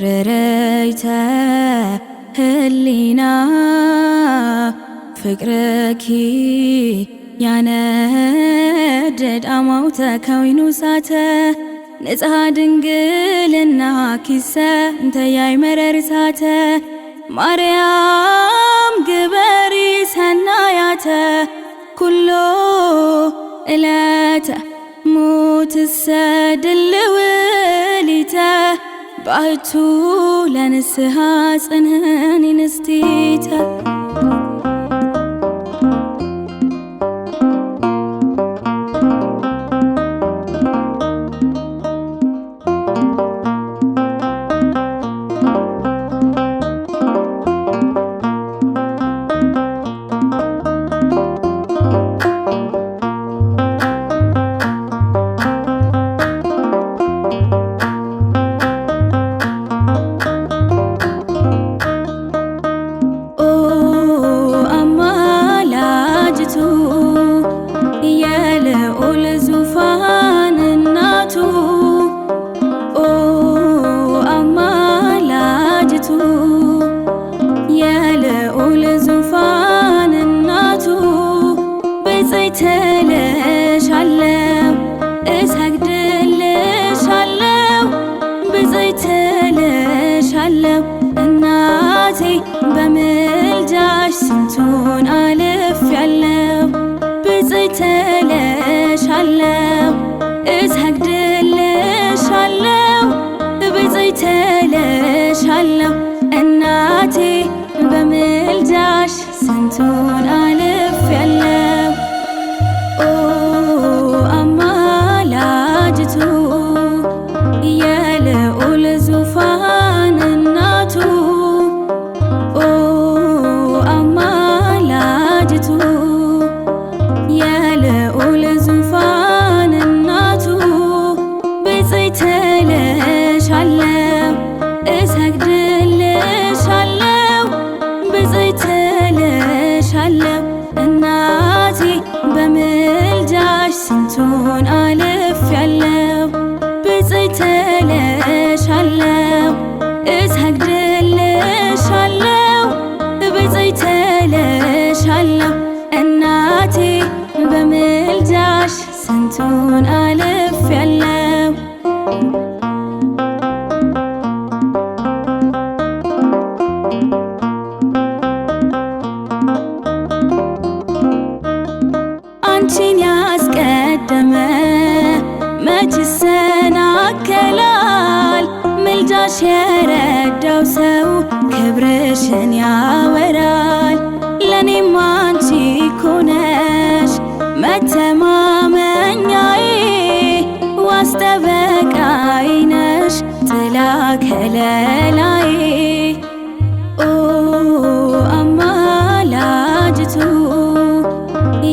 ረረይተ ህሊና ፍቅርኪ ያነደድ አማውተ ከዊኑ ሳተ ንጽሐ ድንግልና ኪሰ እንተያይ መረርሳተ ማርያም ግበሪ ሰናያተ ኩሎ እለተ ሙትሰ ድልውሊተ ባሕቱ ለንስሐ ጽንህኒ ንስቲተ ተለሻለው እሰግድልሻለው ብዘይተለሻለው እናቴ በምልጃሽ ስንቱን አልፌያለው ብዘይተለሻለው እሰግድልሻለው ብዘይተለሻለው እናቴ በምልጃሽ ስንቱን አልፌያለው አማላጅቱ የልዑል ዙፋን እናቱ አማላጅቱ የልዑል ዙፋን እናቱ ብፅዕት እልሻለሁ እሰግድልሻለሁ ብፅዕት እልሻለሁ እናቴ በምልጃሽ ስንቱን አልፌያለው ብፅዕት እልሻለሁ እሰግድልሻለሁ ብፅዕት እልሻለሁ እናቴ በምልጃሽ ስንቱን አልፌያለው አንቺን ያስቀደመ መች ይሰናከላል ምልጃሽ የረዳው ሰው ክብርሽን ያወራል ለኔም አንቺ እኮ ነሽ መተማመኛዬ ዋስ ጠበቃዬ ነሽ ጥላ ከለላዬ አማላጅቱ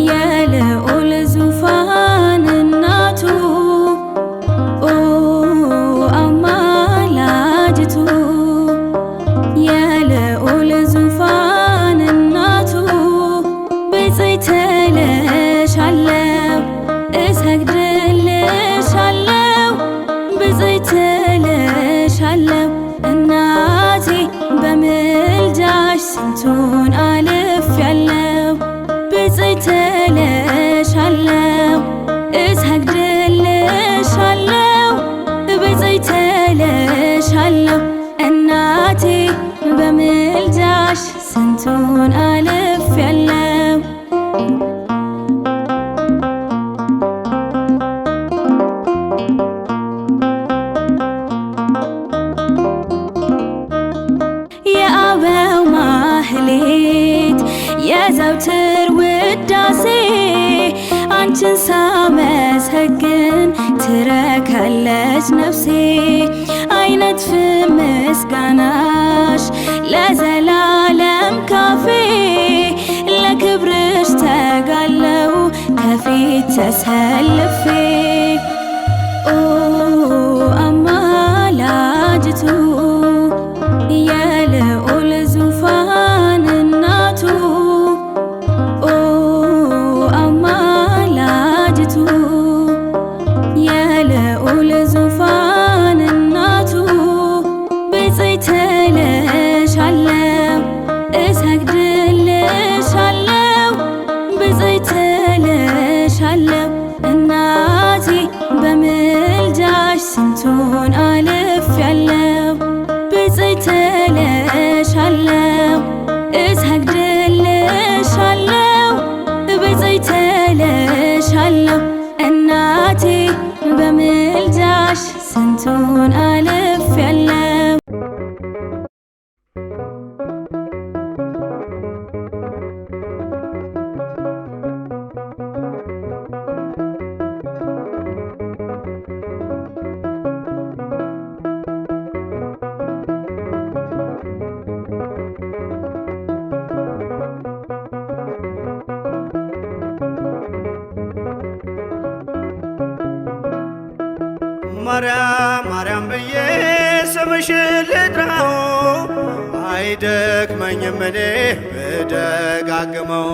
የልዑል ዙፋን እናቱ አማላጅቱ የልዑል ዙፋን እናቱ ብፅዕት እልሻለሁ እሰግድልሻለሁ ብፅዕት እልሻለሁ እናቴ በምልጃሽ ስንቱን አልፌያለው ብፅዕት እልሻለሁ እሰግድልሻለሁ ብፅዕት እልሻለሁ እናቴ በምልጃሽ ስንቱን አልፌያለው የአበው ማህሌት የዘውትር ውዳሴ አንቺን ሳመሰግን ትረካለች ነፍሴ አይነጥፍም ምስጋናሽ ለዘላለም ካፌ ለክብርሽ ተጋለው ከፊት ተሰልፌ አማላጅቱ የልዑል ዙፋን እናቱ አማላጅቱ ስንቱን አልፌያለሁ ብፅዕት እልሻለሁ እሰግድልሻለሁ ብፅዕት እልሻለሁ እናቴ በምልጃሽ ስንቱን አልፌያለሁ። ማርያም ማርያም ብዬ ስምሽን ልጥራው አይደክመኝም እኔ ብደጋግመው።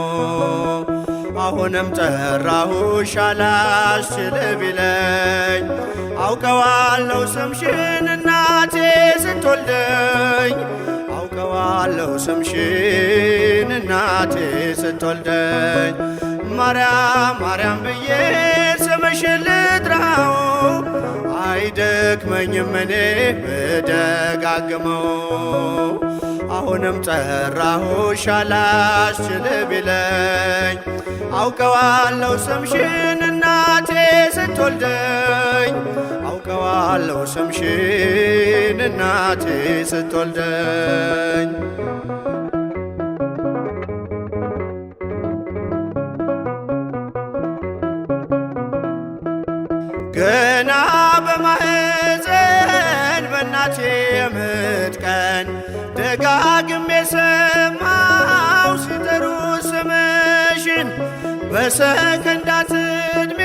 አሁንም ጠራሁሽ አላስችል ቢለኝ አውቀዋለሁ ስምሽን እናቴ ስትወልደኝ አውቀዋለሁ ስምሽን እናቴ ስትወልደኝ። ማርያም ማርያም ብዬ ስምሽን ልጥራው አይደክመኝም እኔ ብደጋግመው። አሁንም ጠራሁሽ አላስችል ቢለኝ አውቀዋለሁ ስምሽን እናቴ ስትወልደኝ አውቀዋለሁ ስምሽን እናቴ ስትወልደኝ። ገና በማህፀን በእናቴ የምጥ ቀን ደጋግሜ ሰማው ሲጠሩ ስምሽን በሰከንዳት ዕድሜ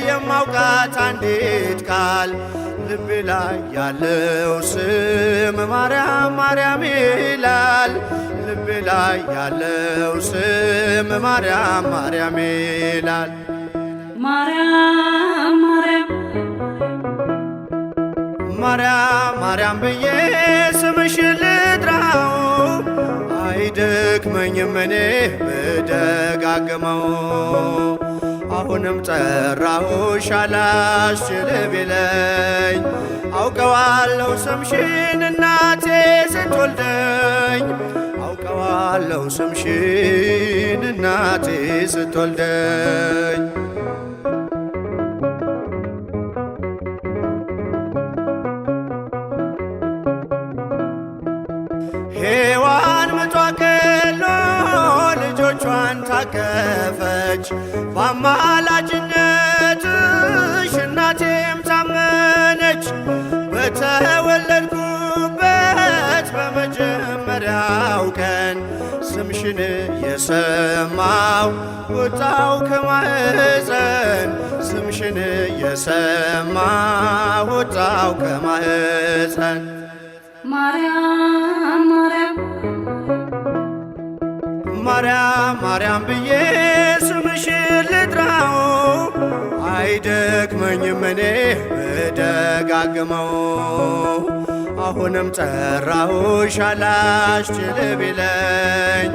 የማውቃት አንዲት ቃል ልቤ ላይ ያለው ስም ማርያም ማርያም ይላል። ልቤ ላይ ያለው ስም ማርያም ማርያም ይላል። ማርያም ማርያም ማርያም ማርያም ብዬ ስምሽን ልጥራው አይደክመኝም እኔ ብደጋግመው። አሁንም ጠራሁሽ አላስችል ቢለኝ አውቀዋለሁ ስምሽን እናቴ ስትወልደኝ አውቀዋለሁ ስምሽን እናቴ ስትወልደኝ። ሔዋን ምጧ ቀሎ ልጆቿን ታቀፈች በአማላጅነትሽ እናቴም ታመነች። በተወለድኩበት በመጀመሪያው ቀን ስምሽን የሰማው ወጣው ከማህፀን ስምሽን የሰማው ወጣው ከማህፀን። ማርያም ማርያም ማርያም ማርያም ብዬ ስምሽን ልጥራው አይደክመኝም እኔ ብደጋግመው። አሁንም ጠራሁሽ አላስችል ቢለኝ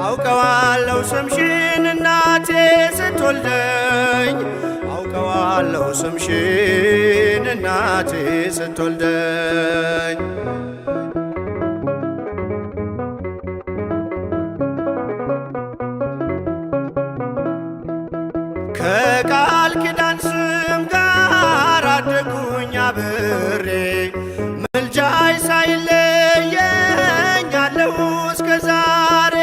አውቀዋለሁ ስምሽን እናቴ ስትወልደኝ አውቀዋለሁ ስምሽን እናቴ ስትወልደኝ። ከቃል ኪዳን ስም ጋር አደጉኝ አብሬ ምልጃይ ሳይለየኝ አለሁ እስከ ዛሬ።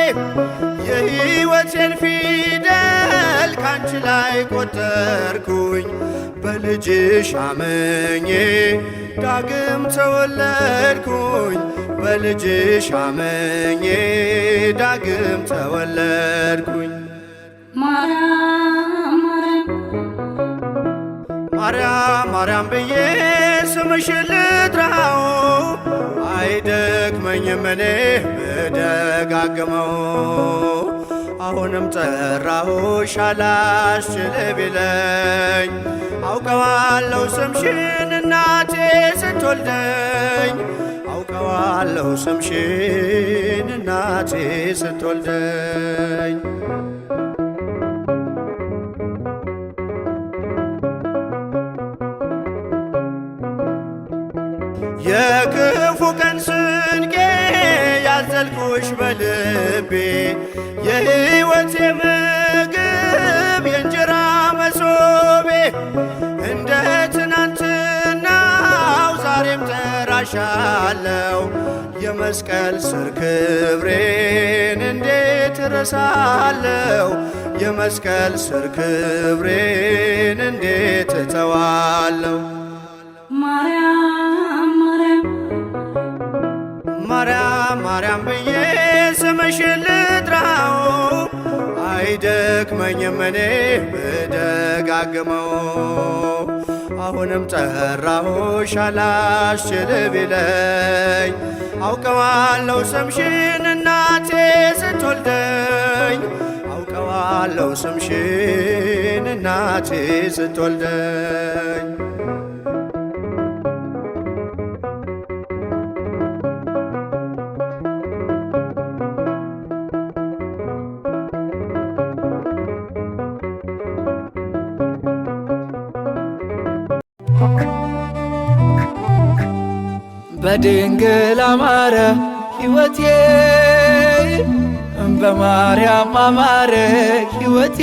የሕይወቴን ፊደል ካንቺ ላይ ቆጠርኩኝ በልጅሽ አምኜ ዳግም ተወለድኩኝ በልጅሽ አምኜ ዳግም ተወለድኩኝ። ማርያም ማርያም ብዬ ስምሽን ልጥራው አይደክመኝም እኔ ብደጋግመው። አሁንም ጠራሁሽ አላስችል ቢለኝ አውቀዋለሁ ስምሽን እናቴ ስትወልደኝ አውቀዋለሁ ስምሽን እናቴ ስትወልደኝ። የክፉ ቀን ስንቄ ያዘልኩሽ በልቤ የሕይወቴ ምግብ የእንጀራ መሶቤ እንደ ትናንትናው ዛሬም ጠራሻለው የመስቀል ስር ክብሬን እንዴት እረሳለው የመስቀል ስር ክብሬን እንዴት እተዋለው ማርያም ማርያም ብዬ ስምሽን ልጥራው አይደክመኝም እኔ ብደጋግመው አሁንም ጠራሁሽ አላስችል ቢለኝ አውቀዋለሁ ስምሽን እናቴ ስትወልደኝ አውቀዋለሁ ስምሽን እናቴ ስትወልደኝ በድንግል አማረ ሕይወቴ በማርያም አማረ ሕይወቴ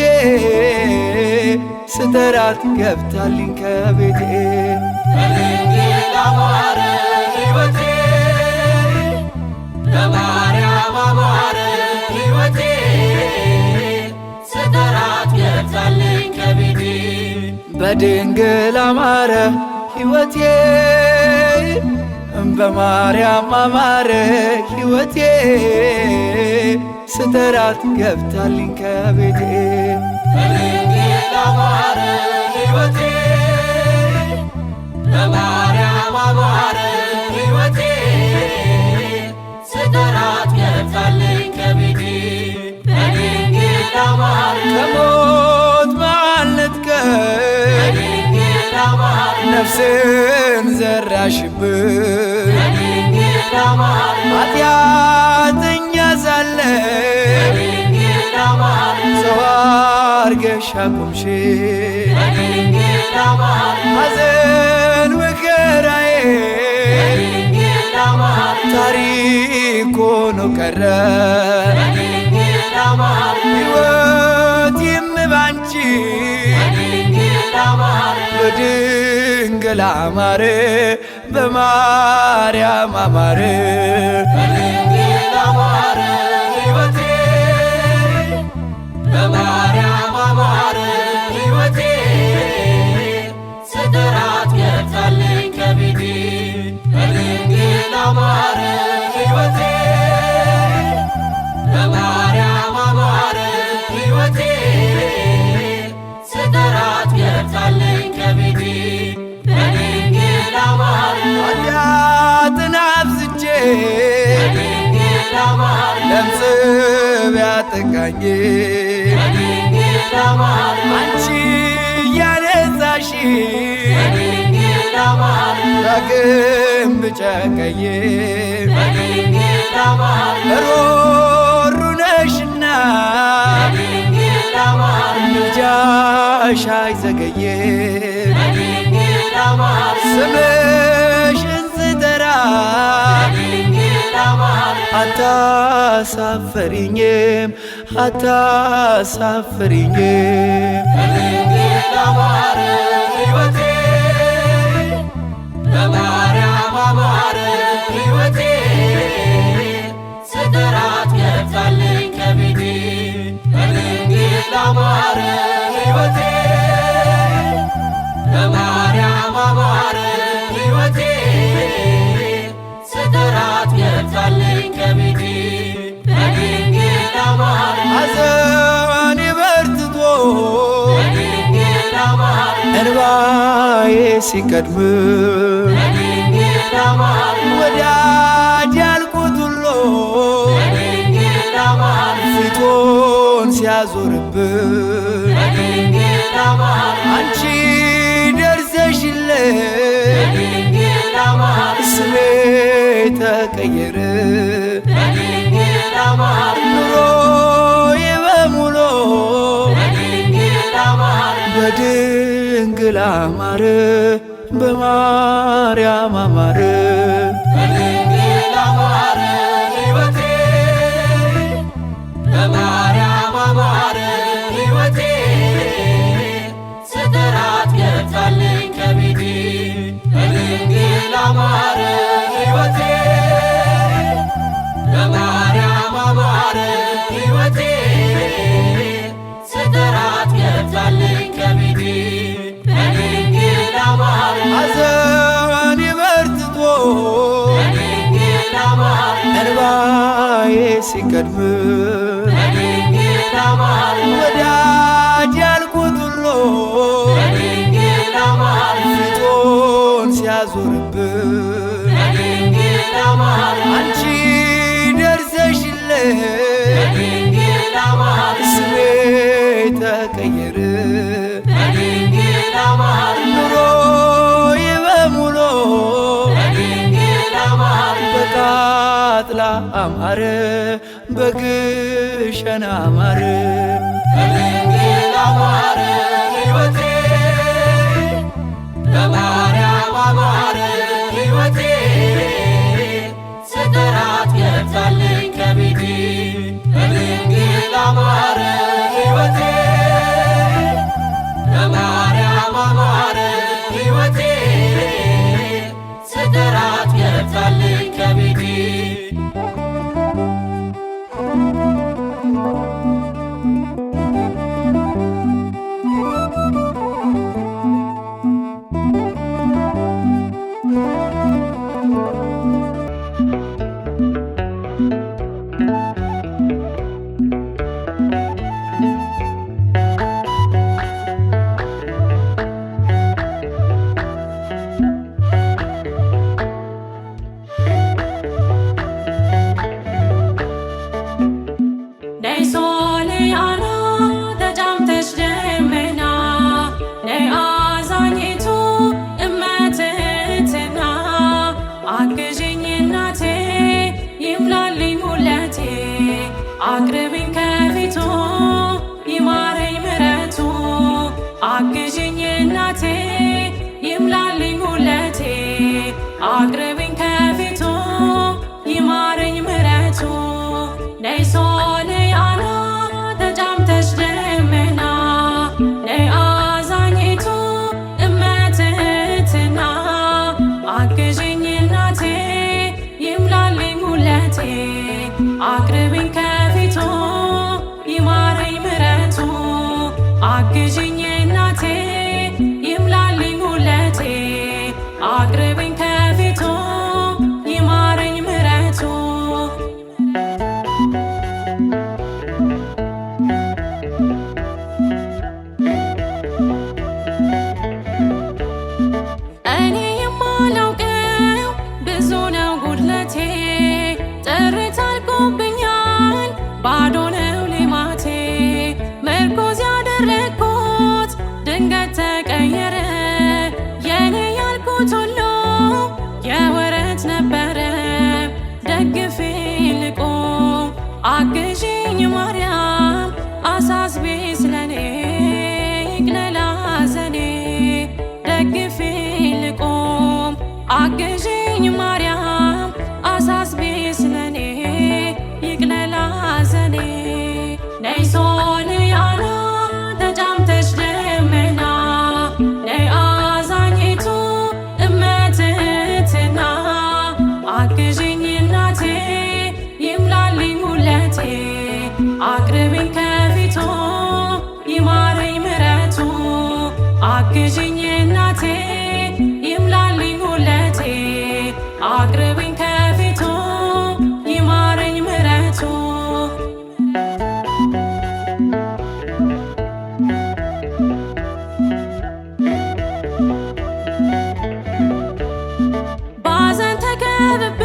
ስጠራት ገብታልኝ ከቤቴ በድንግል አማረ ሕይወቴ በማርያም አማረ ሕይወቴ ስጠራት ገብታልኝ ከቤቴ በድንግል አማረ ሕይወቴ በማርያም አማረ ሕይወቴ ስጠራት ገብታልኝ ከቤቴ በድንግል አማረ ሕይወቴ በማርያም አማረ ሕይወቴ ስጠራት ገብታልኝ ከቤቴ በድንግል አማረ ከሞት ማለትከኝ ነፍስን ዘራሽብኝ ኃጢአተኛ ሳለሁ ሰው አርገሽ አቆምሽኝ ሐዘን መከራዬ ታሪክ ሆኖ ቀረ ሕይወቴም ባንቺ በድንግል አማረ በማርያም አማረ በድንግል አማረ ሕይወቴ በማርያም አማረ ሕይወቴ ስጠራት ገብታልኝ ከቤቴ በድንግል አማረ ሕይወቴ በማርያም አማረ ሕይወቴ ስጠራት ገብታልኝ ከቤቴ በድንግል አማረ ኃጢአትን አብዝቼ በድንግል አማረ ለምጽ ቢያጠቃኝ በድንግል አማረ አንቺ ያነጻሽ በድንግል አማረ ዳግም ብጨቀኝ በድንግል አማረ ሮሩ ነሽና በድንግል አማረ ምልጃሽ አይዘገይም በድንግል አማረ ስምሽን ስጠራ በድንግል አማረ አታሳፍሪኝም አታሳፍሪኝም በድንግል አማረ ሕይወቴ በማርያም አማረ ሕይወቴ ስጠራት ገብታልኝ ከቤቴ በድንግል አማረ ሕይወቴ በማርያም አማረ ሕይወቴ ስጠራት ገብታልኝ ከቤቴ በድንግል አማረ ሐዘኔ በርትቶ በድንግል አማረ እንባዬ ሲቀድም በድንግል አማረ ወዳጅ ያልኩት ሁሉ በድንግል አማረ ፊቱን ሲያዞርብኝ በድንግል አማረ አንቺ ደርሰሽልኝ በድንግል አማረ ስሜ ተቀየረ በድንግል አማረ ኑሮዬ በሙሉ በድንግል አማረ በድንግል አማረ በማርያም አማረ እንዳዞርብን በድንግል አማረ አንቺ ደርሰሽልኝ በድንግል አማረ ስሜ ተቀየረ በድንግል አማረ ኑሮዬ በሙሉ በድንግል አማረ በቃጥላ አማረ በግሸን አማረ በድንግል አማረ ሕይወቴ በማርያም አማረ ሕይወቴ ስጠራት ገብታለች ከቤቴ በድንግል አማረ ሕይወቴ በማርያም አማረ ሕይወቴ ስጠራት ገብታለች ከቤቴ አቅርብኝ ከፊቱ ይማረኝ ምሕረቱ አግዥኝ እናቴ ይምላልኝ ሁለቴ አቅርብኝ ከፊቱ ይማረኝ ምሕረቱ ነይ ሶልያና ተጫምተሽ ደመና ነይ አዛኝቱ እመትህትና አግዥኝ እናቴ ይምላልኝ ሁለቴ አቅርብኝ ከፊቱ ይማረኝ ምሕረቱ አግዥኝ እናቴ ይምላልኝ ሁለቴ አቅርብኝ ከፊቱ ይማረኝ ምሕረቱ እኔ የማላውቀው ብዙ ነው ጉድለቴ ጥርት አልቆብኛል ባዶ ነው ሌማቴ ምርኮዝ ያደረግኩት ድንገት ተቀየረ የኔ ያልኩት ሁሉ የወረት ነበረ ደግፌ ልቆም አግዥኝ ማርያም አሳስቤ ስለኔ ይቅለል ሐዘኔ ደግፌ ልቆም አግዥኝ ማርያም አሳስቤ ስለኔ ይቅለል ሐዘኔ ነይ ሶልያና ተጫምተሽ ደመና ነይ አዛኝቱ እመትህትና አግዥኝ እናቴ ይምላልኝ ሁለቴ አቅርብኝ ከፊቱ ይማረኝ ምሕረቱ አግዥኝ እናቴ ይምላልኝ ሁለቴ አቅርብኝ ከፊቱ ይማረኝ ምሕረቱ ባዘን ተከብቤ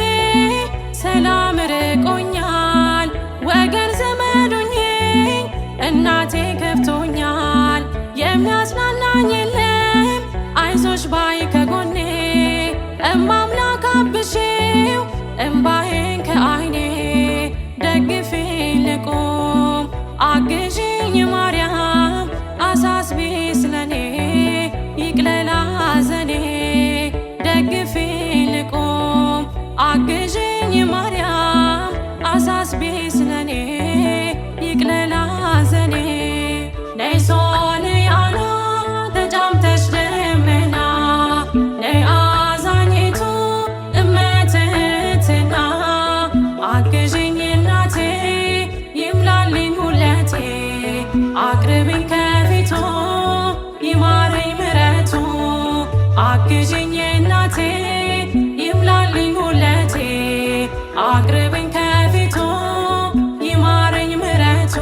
ሰላም ርቆኛል ወገን ዘመዱኝኝ እናቴ ከፍቶኛል የሚያጽናናኝ የለም አይዞሽ ባይ ከጎኔ እማምላክ አብሼው እምባዬን ከዓይኔ ደግፌ ልቆም አግዥኝ ማርያም አሳስቤ ስለኔ ይቅለል ሐዘኔ ደግፌ ልቆም አግዥኝ ማርያም አሳስቤ ስለኔ ይቅለል ሐዘኔ ነይ ሶልያና ተጫምተሽ ደመና ነይ አዛኝቱ እመትህትና አግዥኝ እናቴ ይምላልኝ ሁለቴ አቅርብኝ ከፊቱ ይማረኝ ምሕረቱ አግዥኝ እናቴ ይምላልኝ ሁለቴ አቅርብኝ ከፊቱ ይማረኝ ምሕረቱ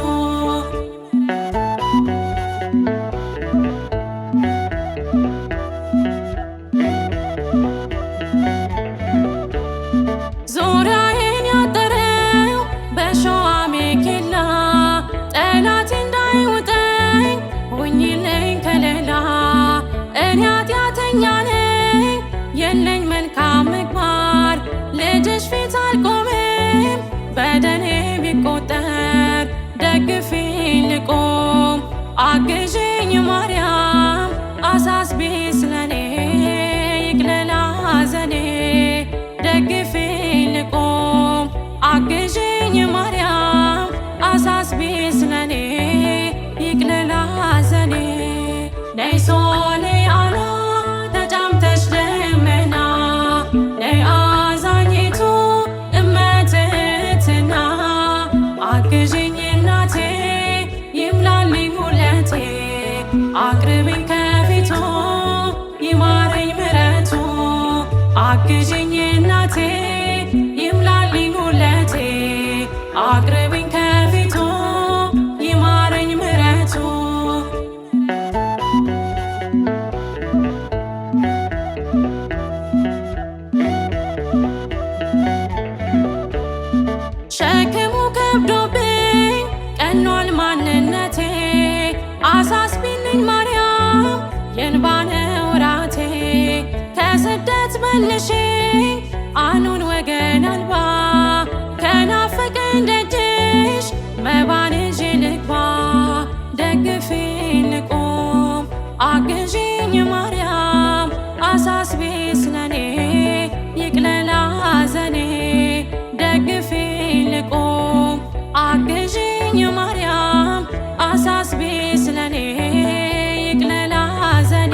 ደግፊኝ ልቆም አግዥኝ ማርያም አሳስቢ ስለኔ ይቅለል ሐዘኔ ደግፊኝ ልቆም አግዥኝ ማርያም አሳስቢ ስለኔ ይቅለል ሐዘኔ ነይ ሶልያና ተጫምተሽ ደመና ነይ አዛኝቱ እመትሕትና አግዥኝ እናቴ ይምላልኝ ሁለቴ አቅርቢኝ ከፊቱ ይማረኝ ምሕረቱ አግዥኝ እናቴ ይምላልኝ ሁለቴ አቅርቢኝ ከፊቱ ይማረኝ ምሕረቱ ሸክሙ ከብዶብኝ ቀኗል ማንነቴ አሳስቢልኝ ማርያም የእንባ ነው ራቴ ከስደት መልሽኝ አኑን ወገን አልባ ከናፈቀኝ ደጅሽ መባን ይዤ ልግባ ደግፊኝ ልቁም አግዥኝ ማርያም አሳስቢ ስለኔ ይቅለል ሐዘኔ ደግፊኝ ልቁም አግዥኝ ማርያም አሳስቢ ስለኔ ይቅለል ሐዘኔ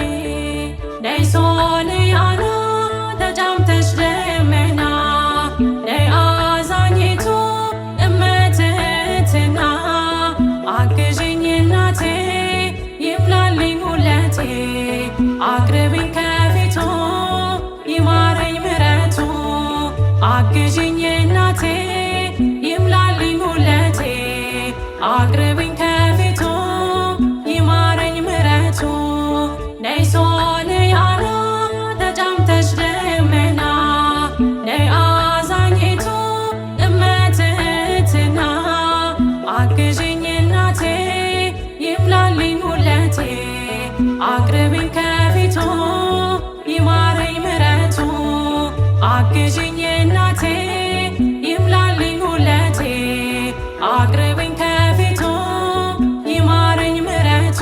ነይ ሶልያና ተጫምተሽ ደመና ነይ አዛኝቱ እመትሕትና አግዥኝ እናቴ ይምላልኝ ሁለቴ አቅርቢኝ ከፊቱ ይማረኝ ምሕረቱ አግዥኝ እናቴ ይምላልኝ ሁለቴ አቅርቢኝ ከፊቱ ይማረኝ ምሕረቱ ነይ ሶልያና ተጫምተሽ ደመና ነይ አዛኝቱ እመትሕትና አግዥኝ እናቴ ይምላልኝ ሁለቴ አቅርቢኝ ከፊቱ ይማረኝ ምሕረቱ አግዥኝ እናቴ ይምላልኝ ሁለቴ አቅርቢኝ ከፊቱ ይማረኝ ምሕረቱ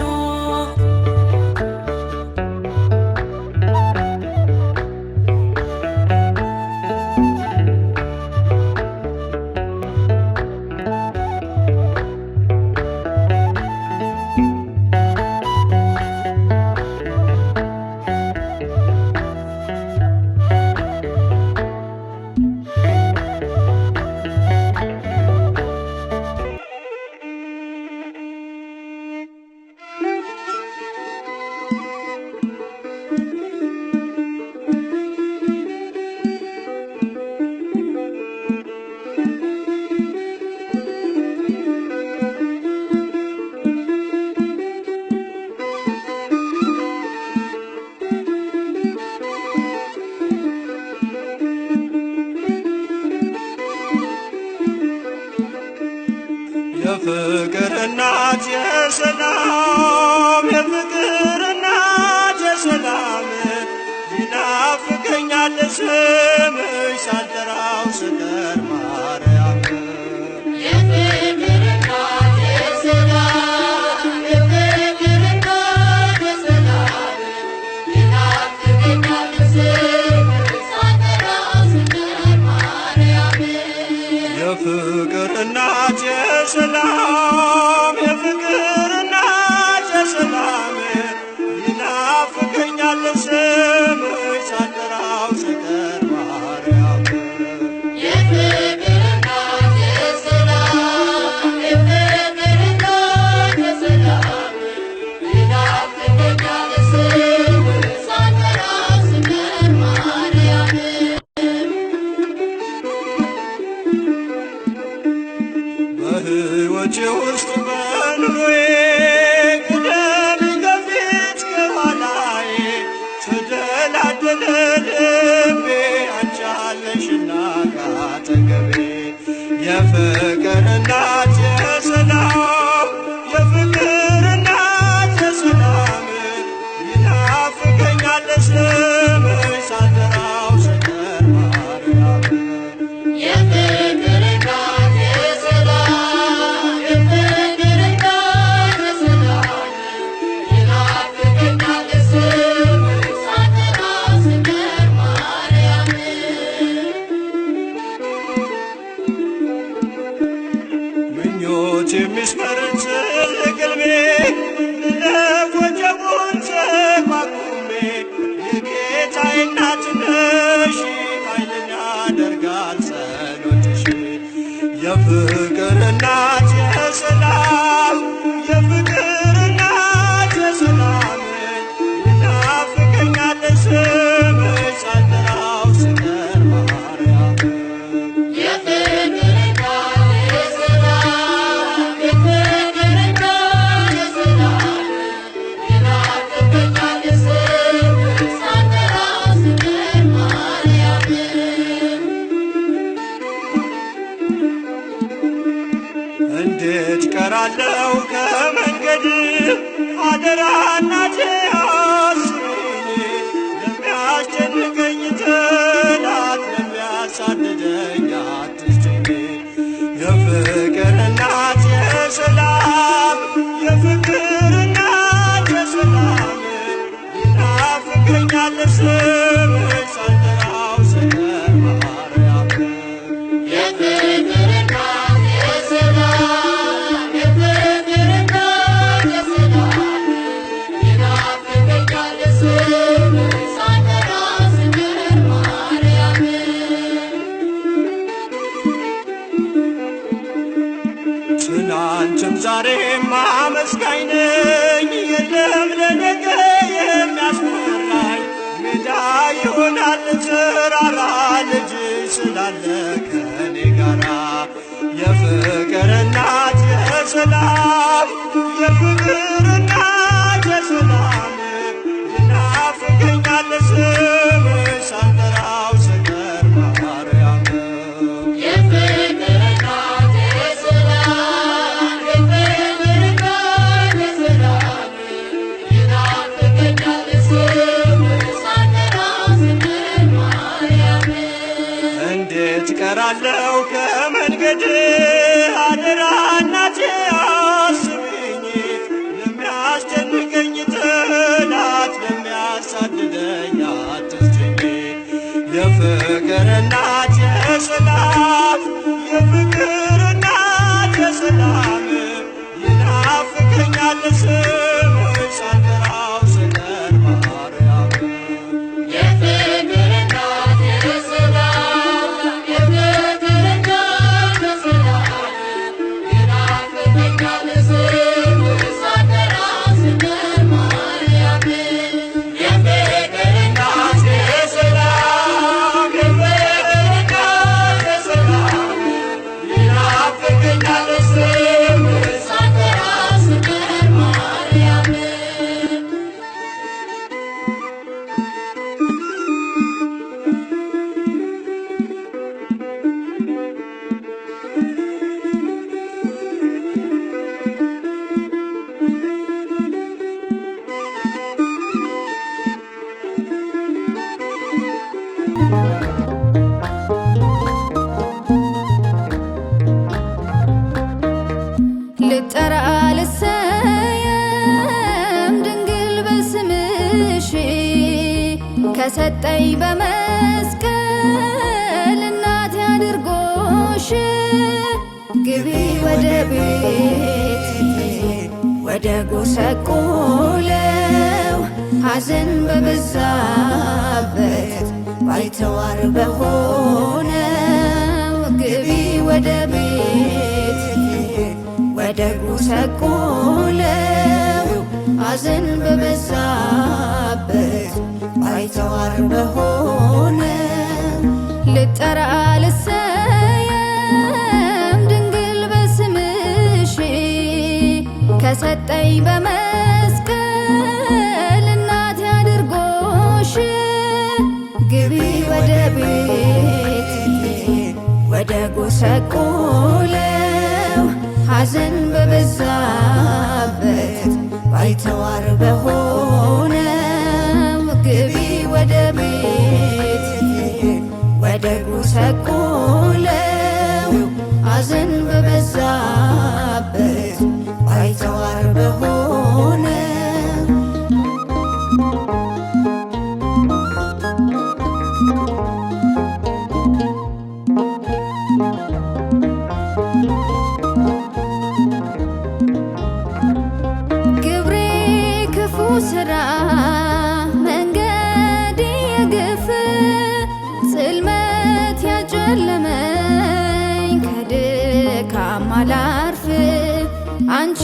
የፍቅር እናት የሰላም የፍቅር እናት የሰላም ይናፍቀኛል ስምሽ ሳልጠራው ስቀር ማርያም የፍቅር እናት የሰላም የፍቅር እናት የሰላም ይናፍቀኛል ስምሽ ሳልጠራው ስቀር ማርያም የፍቅር እናት የሰላም የፍቅር እናት የሰላም ይናፍቀኛል ስምሽ ሳልጠራው ስቀር ማርያም የፍቅር እናት የሰላም የፍቅር እናት የሰላም ይናፍቀኛል ስምሽ ሳልጠራው ስቀር ማርያም በሕይወቴ ውስጥ በኑሮዬ ቅደም ከፊት ከኋላዬ ተደላደለ ልቤ አንቺ አለሽና ካጠገቤ የፍቅር እናት የሰላም የፍቅር እናት የሰላም ይናፍቀኛል ስምሽ ሳልጠራው ስቀር ማርያም የፍቅር እናት የሰላም የፍቅር እቀራለሁ ከመንገድ አደራ እናቴ አስቢኝ ለሚያስጨንቀኝ ጠላት ለሚያሳድደኝ አትስጭኝ የፍቅር እናት የሰላም የፍቅር እናት የሰላም ይናፍቀኛል ስምሽ ሳልጠራው ስቀር ማርያም የፍቅር እናት የሰላም የፍቅር እናት የሰላም ይናፍቀኛል ስምሽ ሳልጠራው ስቀር ማርያም ትናንትም ዛሬም አመስጋኝ ነኝ የለም ለነገ የሚያስፈራኝ ሜዳ ይሆናል ተራራ ልጅ ስላለ ከኔ ጋራ የፍቅር እናት የሰላም የፍቅር እናት የሰላም ይናፍቀኛል ስምሽ ሳልጠራው ስቀር ማርያም የፍቅር እናት የሰላም የፍቅር እናት የሰላም ይናፍቀኛል ስምሽ ሳልጠራው ስቀር ማርያም እንዴት ቀራለሁ ከመንገድ አደራ እናቴ አስቢኝ ለሚያስጨንቀኝ ጠላት ለሚያሳድደኝ አትስጭኝ የፍቅር እናት የሰላም የፍቅር እናት የሰላም ይናፍቀኛል ስምሽ ሳልጠራው ስቀር ማርያም የፍቅር እናት የሰላም የፍቅር እናት የሰላም ይናፍቀኛል ስምሽ ሳልጠራው ስቀር ማርያም የፍቅር እናት የሰላም የፍቅር እናት የሰላም ይናፍቀኛል ስምሽ ሳልጠራው ስቀር ማርያም ልጠራ ልሰየም ድንግል በስምሽ ከሰጠኝ በመስቀል እናቴ አድርጎሽ ግቢ ወደ ቤት ወደ ጎሰቆለው ሐዘን በበዛበት ባይተዋር በሆነው ግቢ ወደ ቤት ወደ ጎሰቆለው ሐዘን በበዛበት ባይተዋር በሆነው ልጠራ ልሰየም ድንግል በስምሽ ከሰጠኝ በመስቀል እናቴ አድርጎሽ ግቢ ወደ ቤት ወደ ጎሰቆለው ሐዘን በበዛበት ባይተዋር በሆነው ግቢ ወደ ቤት ወደ ጎሰቆለው ሐዘን በበዛበት ባይተዋር በሆነው ግብሬ ክፉ ስራ መንገድ የግፍ ጽልመት ያጨለመኝ ከድካም አላርፍ አንቺ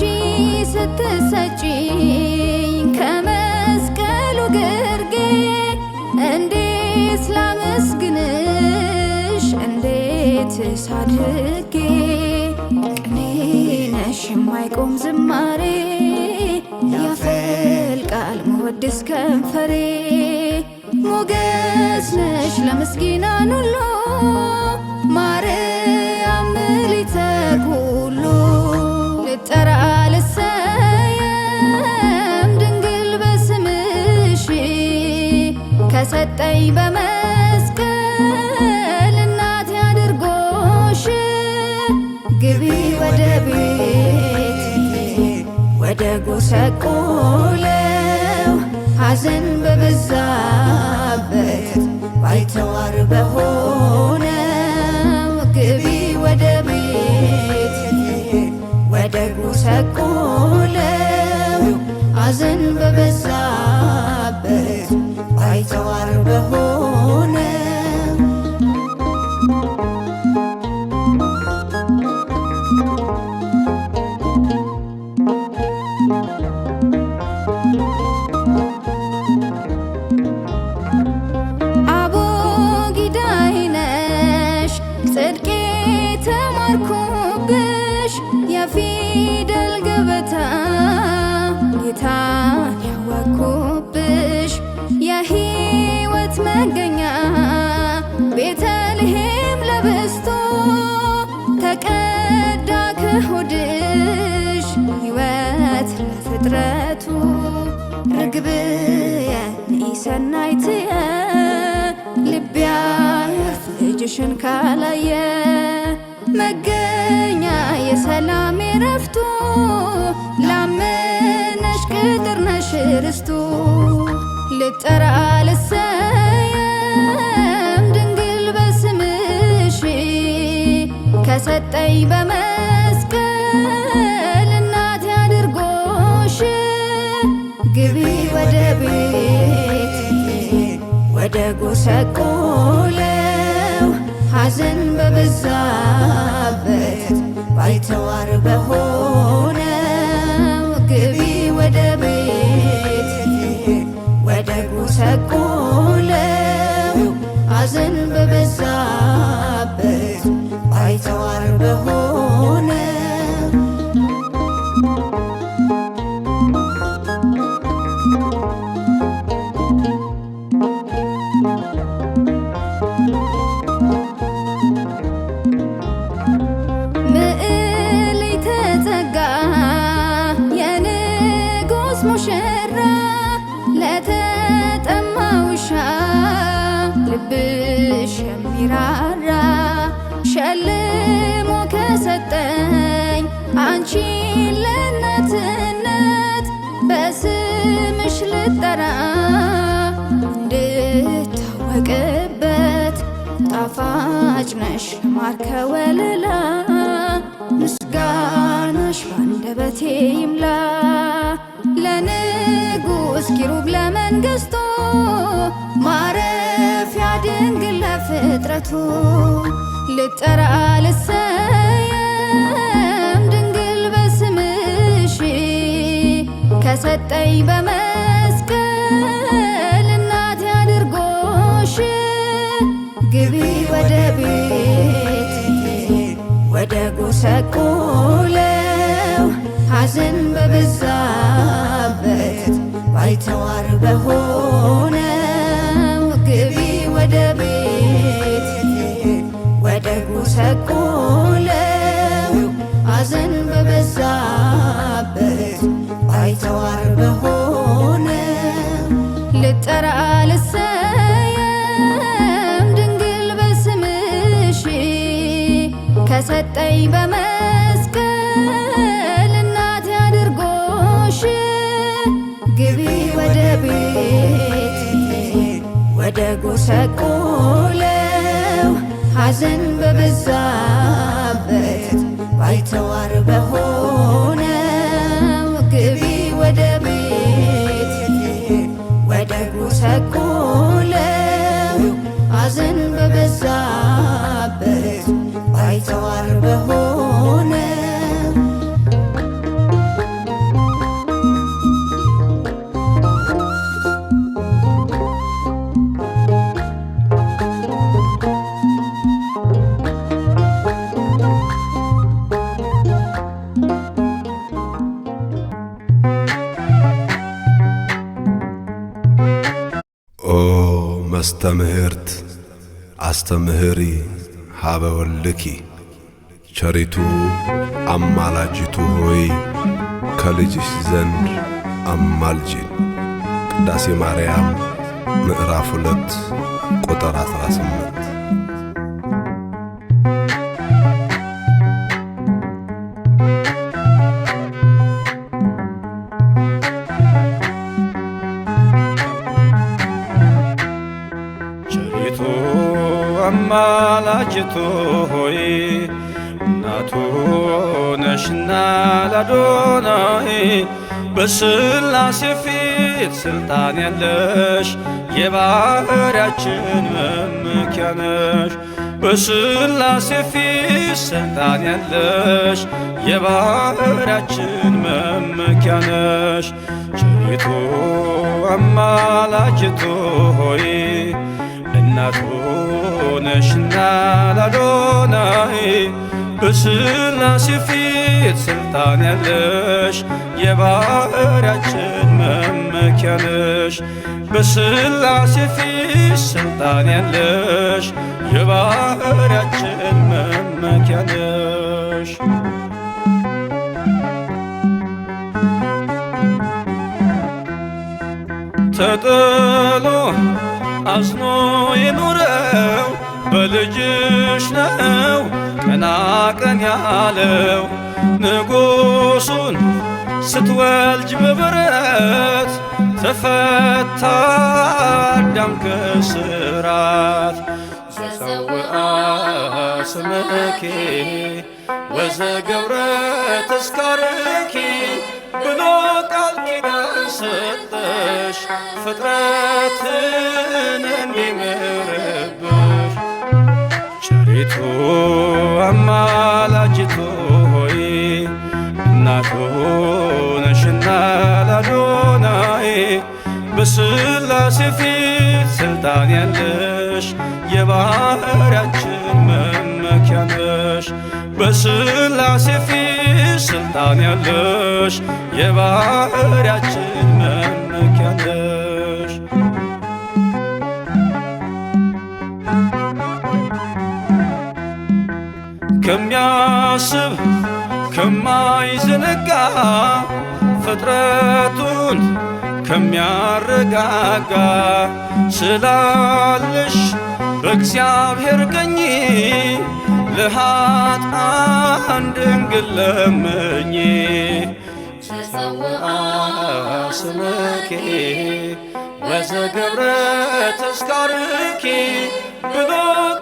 ስትሰጪኝ ከመስቀሉ ግርጌ እንዴት ላመስግንሽ እንዴት ሳድርጌ ቅኔ ነሽ የማይቆም ዝማሬ ያፈልቃል መወድስ ከንፈሬ ሞገስ ነሽ ለምስኪናን ሁሉ ማርያም ምልዕተ ኩሉ ልጠራ ልሰየም ድንግል በስምሽ ከሰጠኝ በመስቀል እናቴ አድርጎሽ ግቢ ወደ ቤት ወደ ጎሰቆለው ሐዘን በበዛበት ባይተዋር በሆነው ግቢ ወደ ቤት ወደ ጎሰቆለው ሐዘን በበዛበት ባይተዋር በሆነው ተማርኩብሽ የፊደል ገበታ ጌታን ያወቅኩብሽ የሕይወት መገኛ ቤተልሔም ለብስቶ ተቀዳ ከሆድሽ ሕይወት ለፍጥረቱ ርግብየ ሰናይትየ ልቤ ያርፍ ልጅሽን ካላየ መገኛ የሰላም ረፍቱ ላመነሽ ቅጥር ነሽ ርስቱ ልጠራ ልሰየም ድንግል በስምሽ ከሰጠኝ በመስቀል እናቴ አድርጎሽ ግቢ ወደ ቤት ወደ ጎሰቆለው ሐዘን በበዛበት ባይተዋር በሆነው ግቢ ወደ ቤት ወደ ጎሰቆለው ሐዘን በበዛበት ባይተዋር በሆነው ሙሽራ ለተጠማ ውሻ ልብሽ የሚራራ ሸልሞ ከሰጠኝ አንቺን ለእናትነት በስምሽ ልጠራ እንድታወቅበት ጣፋጭ ነሽ ማር ከወለላ ምስጋናሽ ባንደበቴ ይምላ ለንጉሥ ኪሩብ ለመንግሥቱ ማረፊያ ድንግል ለፍጥረቱ ልጠራ ልሰየም ድንግል በስምሽ ከሰጠኝ በመስቀል እናቴ አድርጎሽ ግቢ ወደ ቤት ወደ ጎሰቆለው ሐዘን በበዛበት ባይተዋር በሆነው ግቢ ወደ ቤት ወደ ጎሰቆለው ሐዘን በበዛበት ባይተዋር በሆነው ልጠራ ልሰየም ድንግል በስምሽ ከሰጠኝ በመስቀል እናቴ አድርጎሽ ግቢ ወደ ቤት ወደ ጎሰቆለው ሐዘን በበዛበት ባይተዋር በሆነው ግቢ ወደ ቤት ወደ ጎሰቆለው ሐዘን በበዛበት ባይተዋር በሆነው መስተምህርት አስተምህሪ ሀበ ወልድኪ ቸሪቱ አማላጅቱ ሆይ ከልጅሽ ዘንድ አማልጂን። ቅዳሴ ማርያም ምዕራፍ 2 ቁጥር 18። ቸሪቱ አማላጅቱ ሆይ እናቱ ነሽና ለአዶናይ በሥላሴ ፊት ሥልጣን ያለሽ የባሕርያችን መመኪያ ነሽ። በሥላሴ ፊት ሥልጣን ያለሽ የባሕርያችን መመኪያ ነሽ። ቸሪቱ አማላጅቱ ሆይ እናቱ ነሽና ለአዶናይ በሥላሴ ፊት ሥልጣን ያለሽ የባሕርያችን መመኪያ ነሽ። በሥላሴ ፊት ሥልጣን ያለሽ የባሕርያችን መመኪያ ነሽ። ተጥሎ አዝኖ የኖረው በልጅሽ ነው ቀና ቀን ያለው። ንጉሡን ስትወልጅ በበረት ተፈታ አዳም ከስራት። ዘፀውአ ስምኪ ወዘገብረ ተስካርኪ ብሎ ቃል ኪዳን ሰጠሽ ፍጥረትን እንዲምርብሽ። ቸሪቱ አማላጅቱ ሆይ እናቱ ነሽና ለአዶናይ በሥላሴ ፊት ሥልጣን ያለሽ የባሕርያችን መመኪያ ነሽ። በሥላሴ ፊት ሥልጣን ያለሽ የባሕርያችን መመኪያ ነሽ። ከሚያስብ ከማይዘነጋ ፍጥረቱን ከሚያረጋጋ ስላለሽ በእግዚአብሔር ቀኝ ለኃጥአን ድንግል ለምኚ። ዘፀውአ ስምኪ ወዘገብረ ተስካርኪ ብሎ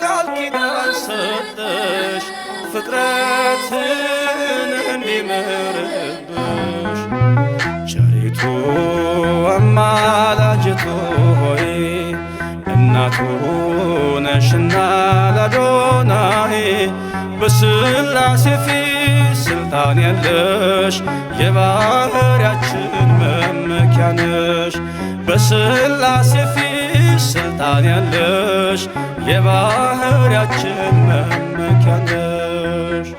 ቃል ኪዳን ሰጠሽ ፍጥረትን እንዲምርብሽ። ቸሪቱ አማላጅቱ ሆይ እናቱ ነሽና ለአዶናይ በሥላሴ ፊት ሥልጣን ያለሽ የባሕርያችን መመኪያ ነሽ። በሥላሴ ፊት ሥልጣን ያለሽ የባሕርያችን መመኪያ ነሽ።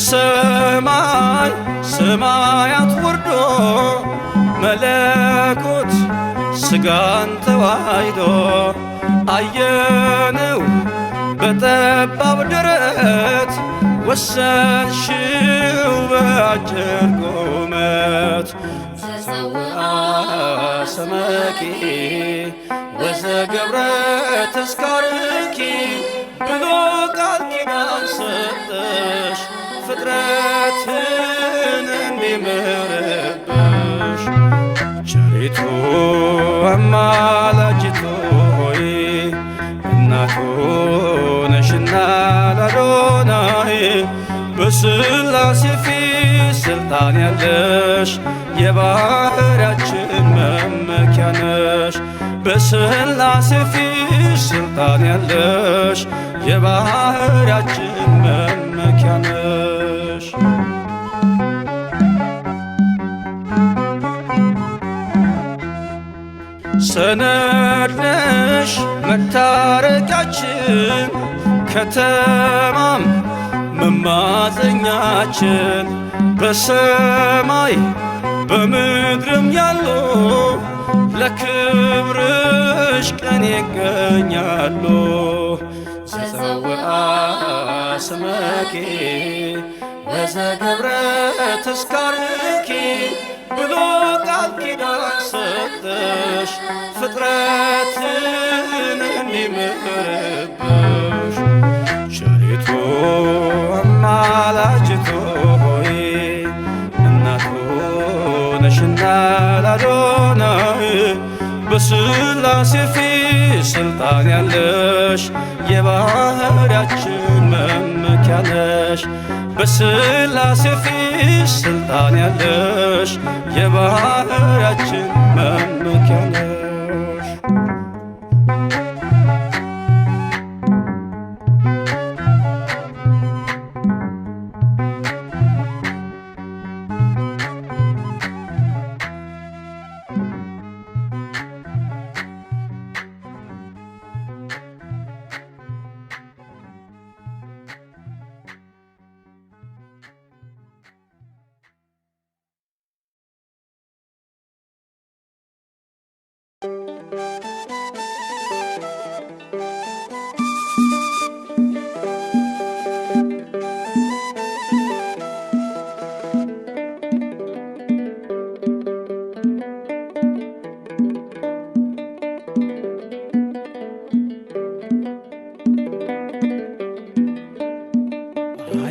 ከሰማይ ሰማያት ወርዶ መለኮት ሥጋን ተዋሕዶ አየነው በጠባብ ደረት ወሰንሽው በአጭር ቁመት። ዘፀውአ ስምኪ ወዘገብረ ተስካርኪ ብሎ ቃል ኪዳን ሰጠሽ ፍጥረትን እንዲምርብሽ። ቸሪቱ አማላጅቱ ሆይ እናቱ ነሽና ለአዶናይ በሥላሴ ፊት ሥልጣን ያለሽ የባሕርያችን መመኪያ ነሽ። በሥላሴ ፊት ሥልጣን ያለሽ የባሕርያችን መመኪያ ነሽ። ሰነድ ነሽ መታረቂያችን ከተማም መማፀኛችን በሰማይ በምድርም ያሉ ለክብርሽ ቀን ይገኛሉ። ዘፀውአ ስመኪ ወዘገብረ ተስካርኪ ብሎ ቃል ኪዳን ሰጠሽ ፍጥረትን እንዲምርብሽ። ቸሪቱ አማላጅቱ ሆይ እናቱ ነሽና ላዶናይ በሥላሴ ፊት ስልጣን ያለሽ የባህርያችን መመኪያ ነሽ። በሥላሴ ፊት ስልጣን ያለሽ የባህርያችን መመኪያ ነሽ።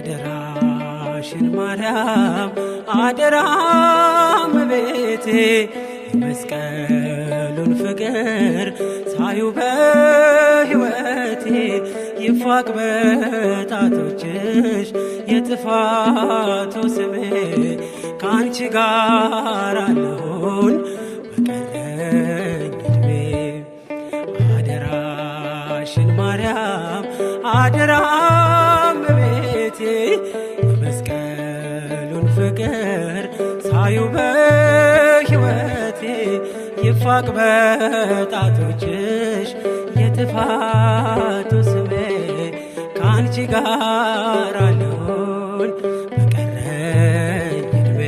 አደራሽን ማርያም አደራ እመቤቴ የመስቀሉን ፍቅር ሳዩ በሕይወቴ ይፋቅ በጣቶችሽ የጥፋቱ ስሜ ከአንቺ ጋር አለሁን በቀረኝ ዕድሜ። አደራሽን ማርያም አደራ እመቤቴ የመስቀሉን ፍቅር ሳዩ በሕይወቴ ይፋቅ በጣቶችሽ የጥፋቱ ስሜ ከአንቺ ጋር አለሁን በቀረኝ ዕድሜ።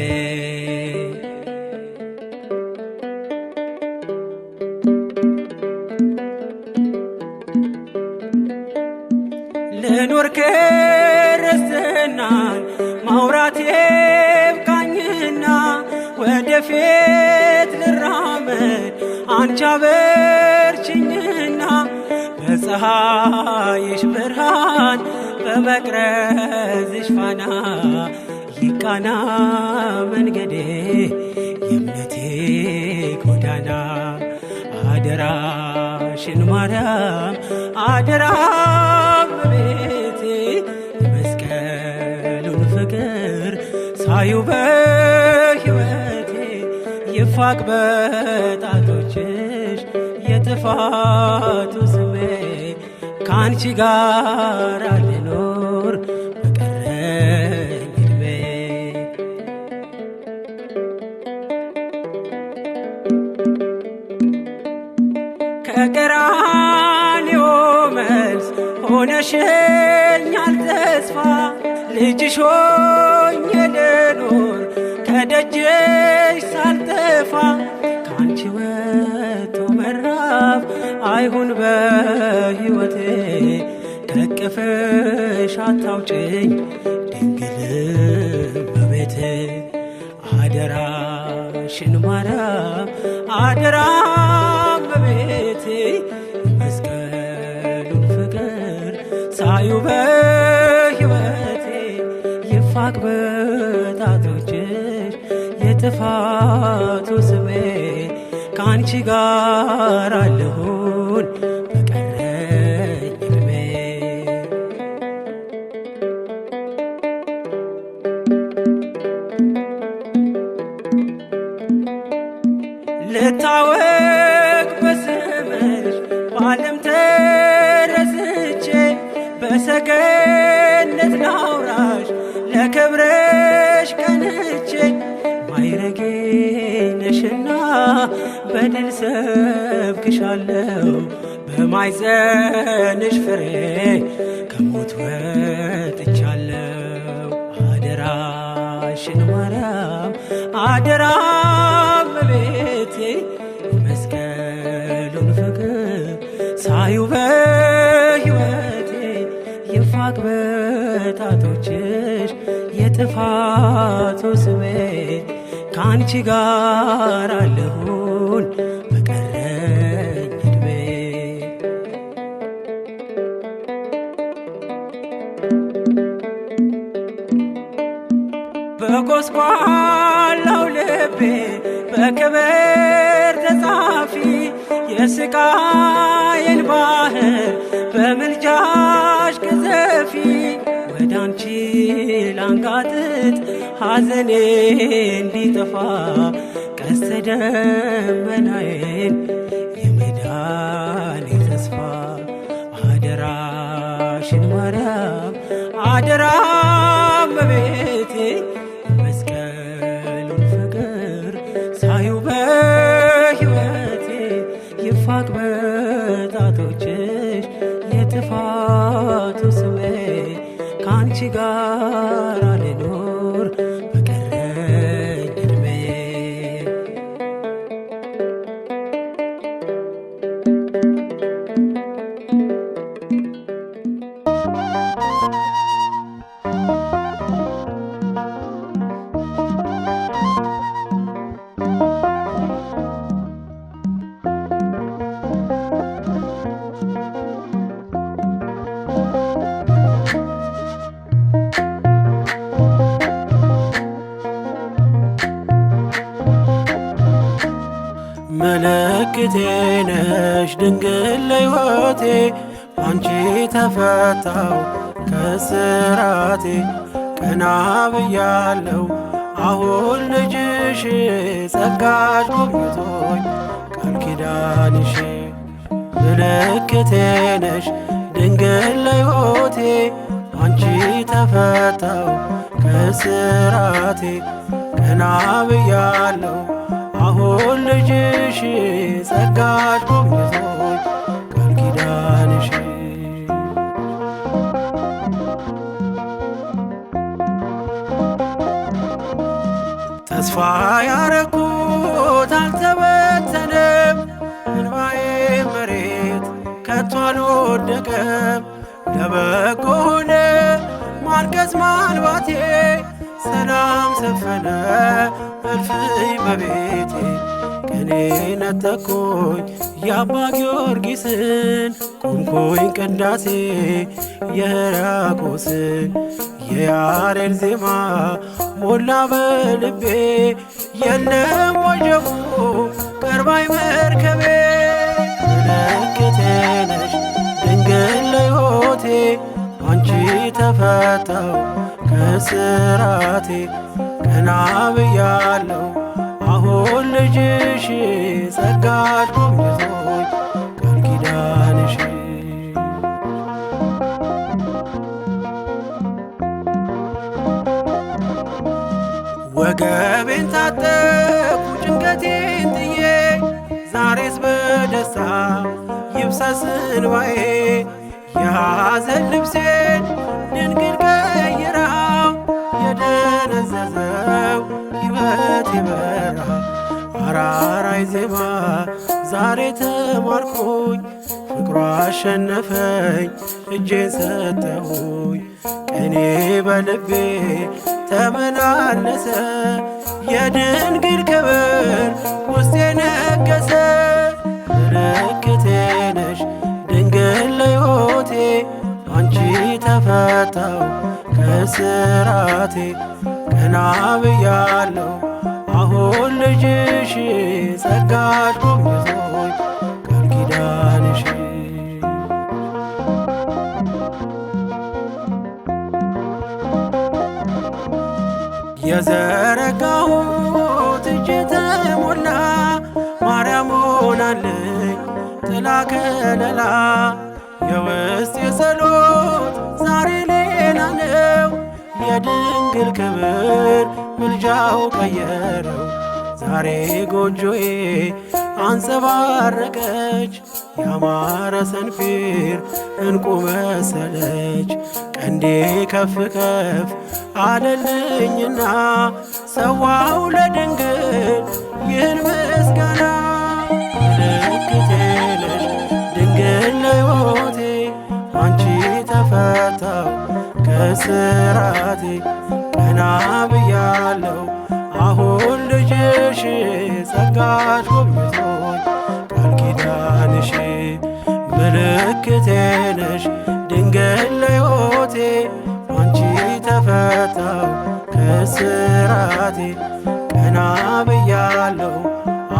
ልኖር ክርስትናን ማውራቴ ብቃኝና ወደፊት ልራመድ አንቺ አበርችኝና በፀሐይሽ ብርሃን በመቅረዝሽ ፋና ይቃና መንገዴ የእምነቴ ጎዳና። አደራሽን ማርያም አደራ እመቤቴ የመስቀሉን ፍቅር ሳዩ በሕይወቴ ይፋቅ በጣቶችሽ የጥፋቱ ስሜ ከአንቺ ጋር ልኖር በቀረኝ ዕድሜ። ከቀራንዮ መልስ ሆነሽኛል ተስፋ ልጅሽ ሆኜ ልኖር ከደጅሽ ሳልጠፋ ከአንቺ ወጥቶ መራብ አይሁን በሕይወቴ ከቅፍሽ አታውጭኝ ድንግል እመቤቴ። አደራሽን ማርያም አደራ እመቤቴ የመስቀሉን ፍቅር ሳዩ በሕይወቴ ይፋቅ በጣቶችሽ የጥፋቱ ስሜ ከአንቺ ጋር አለሁን በቀረኝ ዕድሜ። ልታወቅ በስምሽ በዓለም ተረስቼ በሰገነት ላውራሽ ለክብርሽ ቀንቼ ማይረጌ ነሽና በድል ሰብክሻለሁ በማይጸንሽ ፍሬ ከሞት ወጥቻለሁ። አደራሽን ማርያም አደራ የጥፋቱ ስሜ ከአንቺ ጋር አለሁን በቀረኝ ዕድሜ። በጎስቋላው ልቤ በክብር ተጻፊ የስቃይን ባህር በምልጃሽ ቅዘፊ። ወደ አንቺ ላንጋጥጥ ሐዘኔ እንዲጠፋ ቀስተ ደመናዬን የመዳኔ ተስፋ አደራሽን ማርያም አደራ እመቤቴ መስቀሉን ፍቅር ሳዩ በሕይወቴ ይፋቅ በጣቶችሽ የጥፋቱ ስሜ ከአንቺ ጋር ልኖር በቀረኝ ዕድሜ። ምልክቴ ነሽ ድንግል ለሕይወቴ አንቺ ተፈታው ከስራቴ። ቀና ብያለው አሁን ልጅሽ ጸጋሽ ጎብኝቶኝ ቃል ኪዳንሽ። ምልክቴ ነሽ ድንግል ለሕይወቴ አንቺ ተፈታው ከስራቴ። ቀና ብያለው አሁን ልጅሽ ጸጋሽ ጎብኝቶኝ ቃል ኪዳንሽ። ተስፋ ያረኩት አልተበተነም፣ እንባዬ መሬት ከቶ አልወደቀም። ለበጎ ሆነ ማልቀስ ማልባቴ፣ ሰላም ሰፈነ እልፍኝ በቤቴ። ቅኔ ነጠቅኩኝ የአባ ጊዮርጊስን፣ ቆምኩኝ ቅዳሴ የሕርያቆስን። የያሬድ ዜማ ሞላ በልቤ፣ የለም ወጀቡ ቀርባይ መርከቤ። ምልክቴ ነሽ ድንግል ለሕይወቴ አንቺ ተፈታው ከስራቴ። ቀና ብያለው አሁን ልጅሽ ጸጋሽ ጎብኝቶኝ ቃል ኪዳንሽ። ወገቤን ታጠቁ ጭንቀቴን ጥዬ፣ ዛሬስ በደስታ ይብሰስ እንባዬ። የሐዘን ልብሴን ድንግል ቀይራው፣ የደነዘዘው ሕይወት ይበራ። አራራይ ዜማ ዛሬ ተማርኩኝ፣ ፍቅሯ አሸነፈኝ እጄን ሰጠሁኝ። ቅኔ በልቤ ተመላለሰ፣ የድንግል ክብር ውስጤ ነገሰ። ምልክቴ ነሽ ድንግል ለሕይወቴ አንቺ ተፈታው ከስራቴ። ቀና ብያለው አሁን ልጅሽ ጸጋሽ ጎብኝቶኝ ቃል ኪዳንሽ። የዘረጋሁት እጄ ተሞላ፣ ማርያም ሆናለኝ ጥላ ከለላ። የውስጥ የጸሎት ዛሬ ሌላ ነው፣ የድንግል ክብር ምልጃው ቀየረው። ዛሬ ጎጆዬ አንጸባረቀች፣ ያማረ ሰንፔር እንቁ መሰለች። ቀንዴ ከፍ ከፍ አለልኝና ሰዋው ለድንግል ይህን ምስጋና። ምልክቴ ነሽ ድንግል ለሕይወቴ አንቺ ተፈታው ከስራቴ። ቀና ብያለው አሁን ልጅሽ ጸጋሽ ጎብኝቶኝ ቃል ኪዳንሽ ምልክቴ ነሽ ድንግል ለሕይወቴ አንቺ ተፈታው ከስራቴ ቀና ብያለው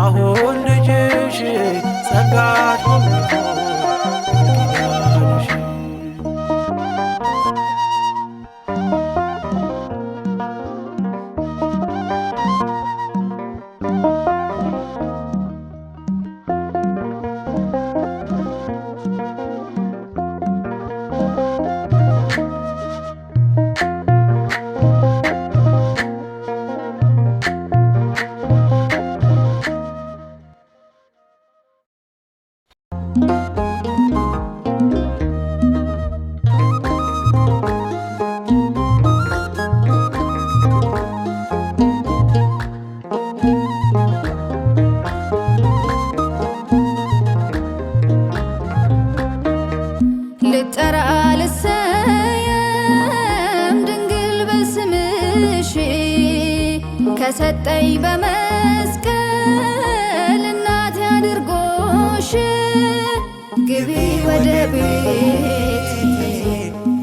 አሁን ልጅሽ ጸጋሽ ጎብኝቶኝ ቃል ኪዳንሽ ልጠራ ልሰየም ድንግል በስምሽ ከሰጠኝ በመስቀል እናቴ አድርጎሽ ግቢ ወደ ቤት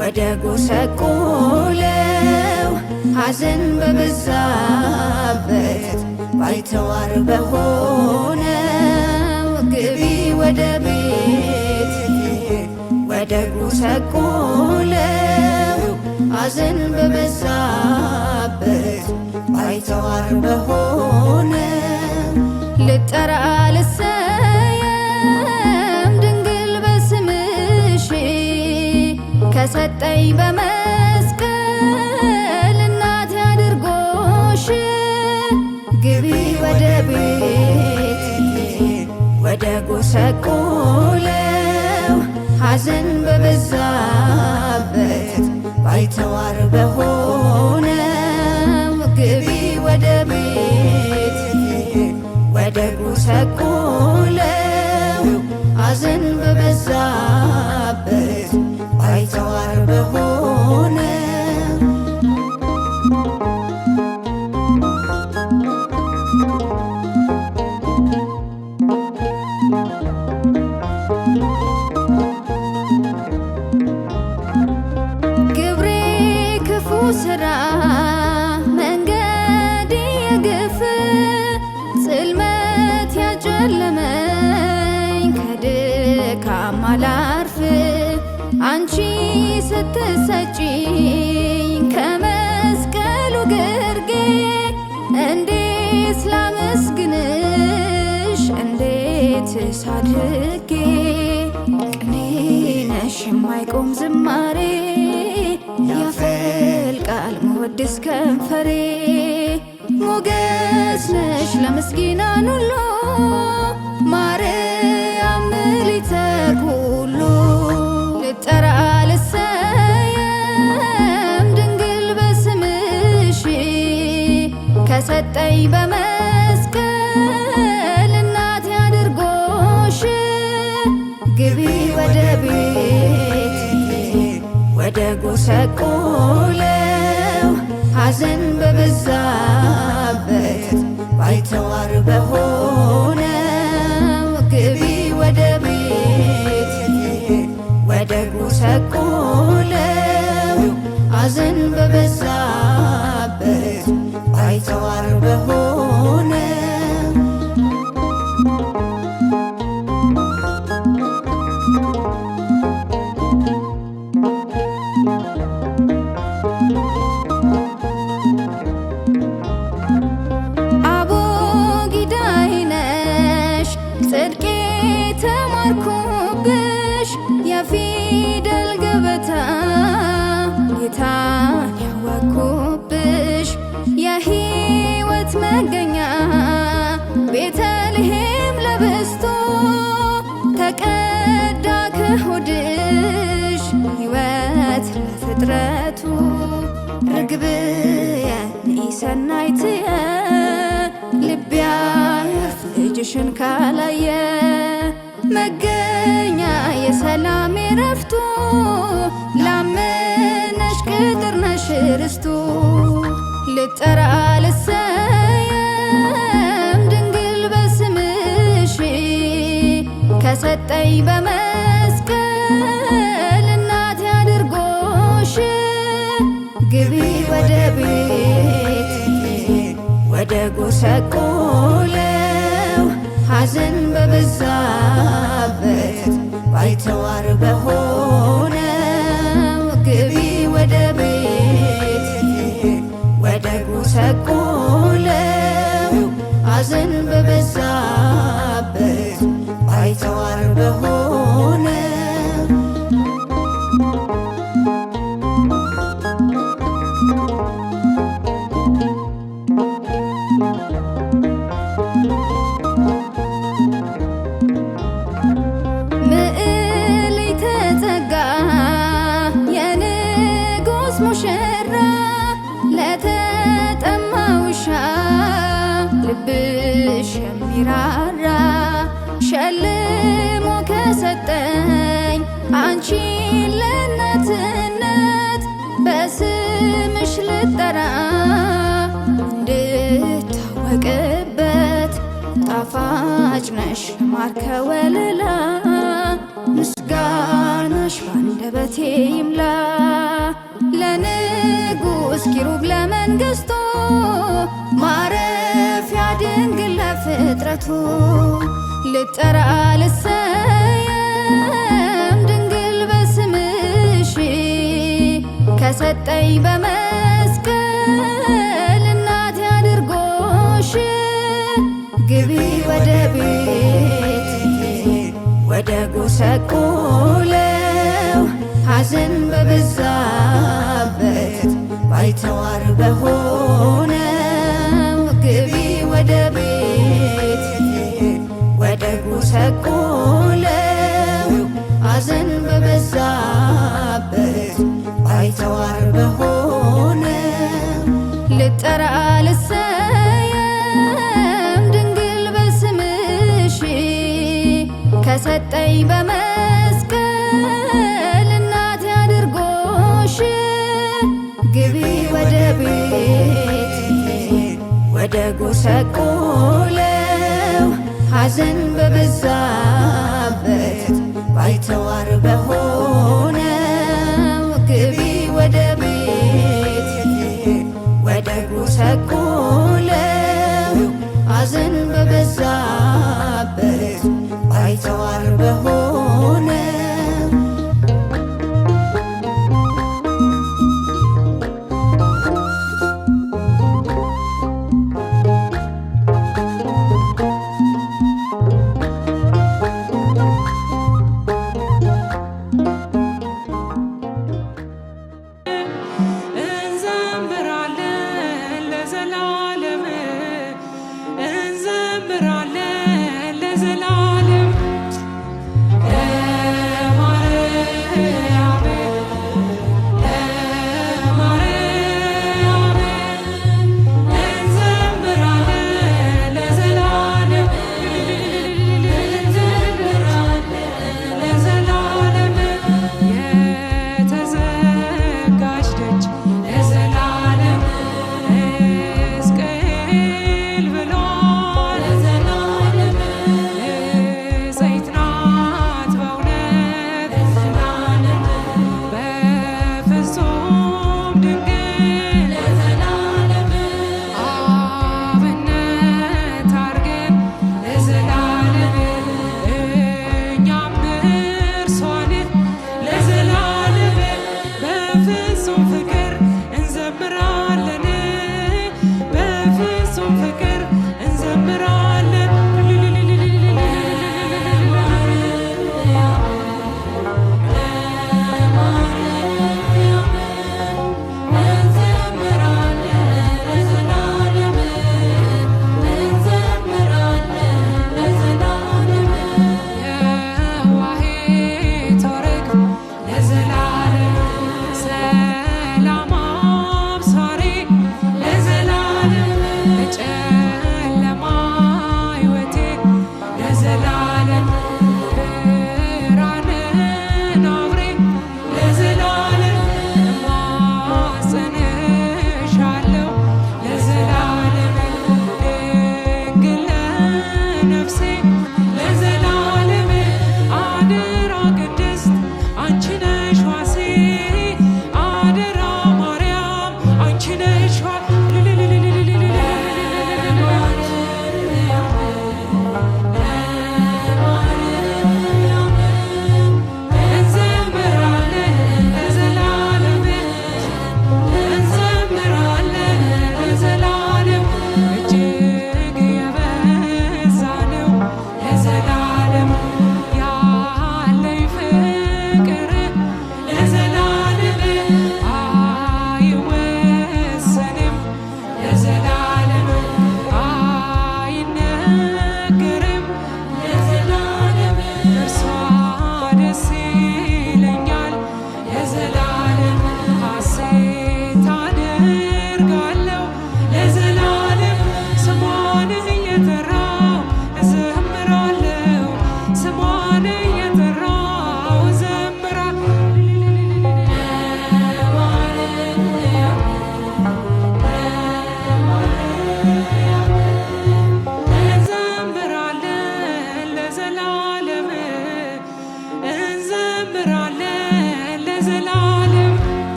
ወደ ጎሰቆለው ሐዘን በበዛበት ባይተዋር በሆነው ግቢ ወደ ቤት ወደ ጎሰቆለው ሐዘን በበዛበት ባይተዋር በሆነው ልጠራ ልሰየም ድንግል በስምሽ ከሰጠኝ በመስቀል እናቴ አድርጎሽ ግቢ ወደ ቤት ወደ ጎሰቆለው ሐዘን በበዛበት ባይተዋር በሆነው ግቢ ወደ ቤት ወደ ጎሰቆለው ሐዘን በበዛበት ባይተዋር በሆነው ስራ መንገድ የግፍ ጽልመት ያጨለመኝ ከድካም አላርፍ አንቺ ስትሰጪኝ ከመስቀሉ ግርጌ እንዴት ላመስግንሽ እንዴት ሳድርጌ ቅኔ ነሽ የማይቆም ዝማሬ ያፈልቃል መወድስ ከንፈሬ ሞገስ ነሽ ለምስኪናን ሁሉ ማርያም ምልዕተ ኩሉ ልጠራ ልሰየም ድንግል በስምሽ ከሰጠኝ በመስቀል እናቴ አድርጎሽ ግቢ ወደ ቤት ወደ ጎሰቆለው ሐዘን በበዛበት ባይተዋር በሆነው ግቢ ወደ ቤት ወደ ጎሰቆለው ሐዘን በበዛበት ባይተዋር በሆነው የፊደል ገበታ ጌታን ያወኩብሽ የሕይወት መገኛ ቤተልሔም ለብስቶ ተቀዳ ከሆድሽ ሕይወት ለፍጥረቱ ርግብየ ሰናይትየ ልቤ ያርፍ ልጅሽን ካላየ መገኛ የሰላም ረፍቱ ላመነሽ ቅጥር ነሽ ርስቱ ልጠራ ልሰየም ድንግል በስምሽ ከሰጠኝ በመስቀል እናቴ አድርጎሽ ግቢ ወደ ቤት ወደ ጎሰቆለው ሐዘን በበዛበት ባይተዋር በሆነው ግቢ ወደ ቤት ወደ ጎሰቆለው ሐዘን በበዛበት ባይተዋር በሆነው ሙሽራ ለተጠማ ውሻ ልብሽ የሚራራ ሸልሞ ከሰጠኝ አንቺን ለእናትነት በስምሽ ልጠራ እንድታወቅበት ጣፋጭ ነሽ ማር ከወለላ ምስጋናሽ ባንደበቴ ይምላ ለንጉሥ ኪሩብ ለመንግሥቱ ማረፊያ ድንግል ለፍጥረቱ ልጠራ ልሰየም ድንግል በስምሽ ከሰጠኝ በመስቀል እናቴ አድርጎሽ ግቢ ወደ ቤት ወደ ጎሰቆለው ሐዘን በበዛበት ባይተዋር በሆነው ግቢ ወደ ቤት ወደ ጎሰቆለው ሐዘን በበዛበት ባይተዋር በሆነው ልጠራ ልሰየም ድንግል በስምሽ ከሰጠኝ በመስቀል እናቴ አድርጎሽ ግቢ ወደ ቤት ወደ ጎሰቆለው ሐዘን በበዛበት ባይተዋር በሆነው ግቢ ወደ ቤት ወደ ጎሰቆለው ሐዘን በበዛበት ባይተዋር በሆነው እንዘምራለን ለዘላለም እንዘምራለን